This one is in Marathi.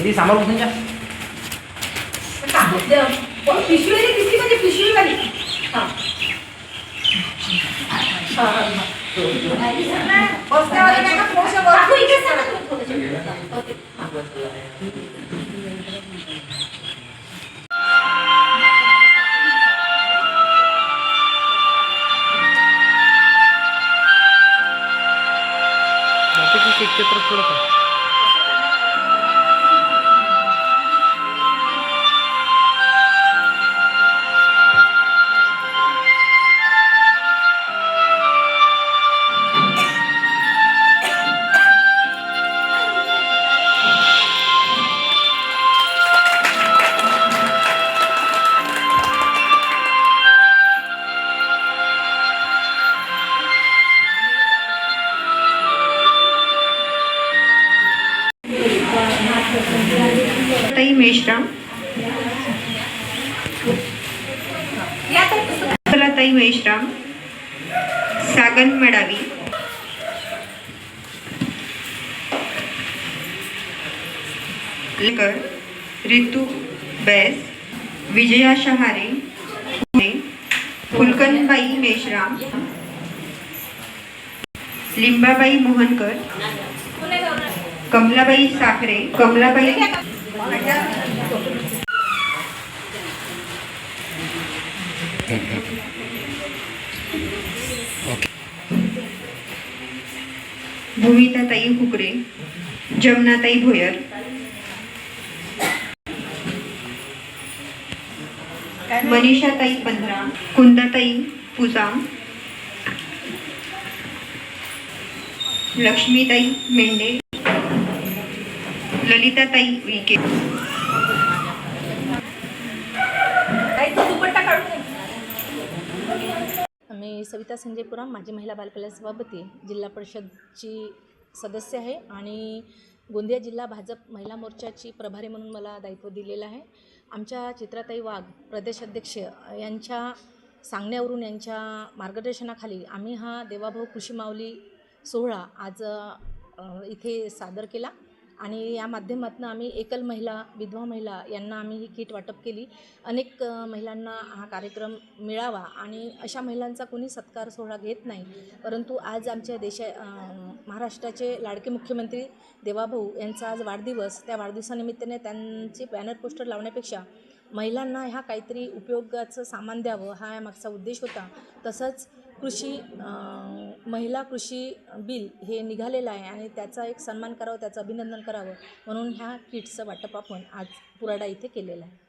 ఇది సాంబార్ ఉందా पिशवी किसकी म्हणजे पिशवी वाली हां बसण्यावाले नाही का पोषक काकू इथे सांगा ओके चित्र थोडं ताई मेश्राम, ताई मेश्राम, सागन मडावी, लेकर ऋतु बैस, विजया शहारे, फुलकनबाई मेश्राम, लिंबाबाई मोहनकर, कमलाबाई साखरे, कमलाबाई भूमिताताई हुकरे, जमनाताई भोयर, मनीषाताई पंधरा, कुंदाताई पुजाम, लक्ष्मीताई मेंढे, ललिताताई विके. मी सविता संजय पुराम, माझी महिला बालकल्याण सभापती, जिल्हा परिषदची सदस्य आहे आणि गोंदिया जिल्हा भाजप महिला मोर्चाची प्रभारी म्हणून मला दायित्व दिलेलं आहे. आमच्या चित्राताई वाघ प्रदेशाध्यक्ष यांच्या सांगण्यावरून, यांच्या मार्गदर्शनाखाली आम्ही हा देवाभाऊ कृषी माऊली सोहळा आज इथे सादर केला आणि या माध्यमातून आम्ही एकल महिला, विधवा महिला यांना आम्ही ही किट वाटप केली. अनेक महिलांना हा कार्यक्रम मिळावा आणि अशा महिलांचा कोणी सत्कार सोहळा घेत नाही, परंतु आज आमच्या महाराष्ट्राचे लाडके मुख्यमंत्री देवाभाऊ यांचा आज वाढदिवस, त्या वाढदिवसानिमित्ताने त्यांचे बॅनर पोस्टर लावण्यापेक्षा महिलांना ह्या काहीतरी उपयोगाचं सामान द्यावं हा मागचा उद्देश होता. तसंच महिला कृषी बिल हे निघालेलं आहे आणि त्याचा एक सन्मान करावा, त्याचं अभिनंदन करावं म्हणून ह्या किट्सचं वाटप आपण आज पुराडा इथे केलेलं आहे.